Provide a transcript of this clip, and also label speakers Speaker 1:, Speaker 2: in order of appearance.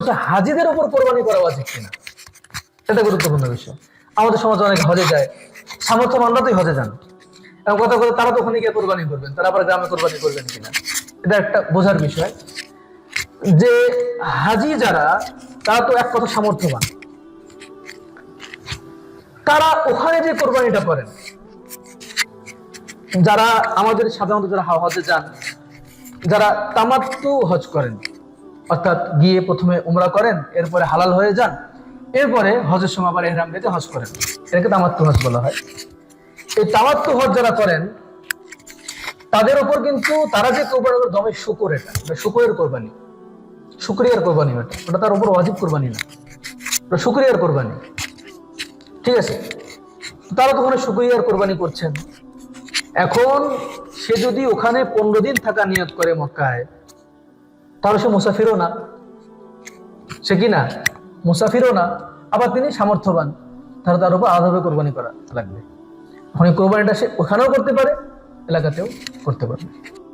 Speaker 1: হচ্ছে হাজিদের উপর কোরবানি করা উচিত কিনা, এটা গুরুত্বপূর্ণ বিষয়। আমাদের সমাজে অনেক হজে যায়, সামর্থ্যবানরা তো হজে যান, এবং কথা কথা তারা তো ওখানে গিয়ে কোরবানি করবেন, তারা আবার গ্রামে কোরবানি করবেন কিনা, এটা একটা বোঝার বিষয়। যে হাজি যারা, তারা তো এক কথা সামর্থ্যবান, তারা ওখানে যে কোরবানিটা করেন, যারা আমাদের সাধারণত যারা হজে যান, যারা তামাত্তু হজ করেন, অর্থাৎ গিয়ে প্রথমে উমরা করেন, এরপরে হালাল হয়ে যান, এরপরে হজের সময় আবার ইহরাম বেঁধে হজ করেন, এটাকে তামাত্তু হজ বলা হয়। এই তামাত্তু হজ যারা করেন, তাদের উপর কিন্তু তারা যে কোরবানি করে দমে শুকুর, এটা শুকুরের কোরবানি, শুকরিয়ার কোরবানি, ওটা তার উপর ওয়াজিব কোরবানি না, ওটা শুকরিয়ার কোরবানি। ঠিক আছে, তারা তো ওখানে শুকরিয়ার কোরবানি করছেন। এখন সে যদি ওখানে 15 দিন থাকা নিয়ত করে মক্কায়, তাহলে সে মুসাফিরও না, সে কি না মুসাফিরও না, আবার তিনি সামর্থ্যবান, তাহলে তার উপর আলাদাভাবে কোরবানি করা লাগবে। এখন এই কোরবানিটা সে ওখানেও করতে পারে, এলাকাতেও করতে পারে।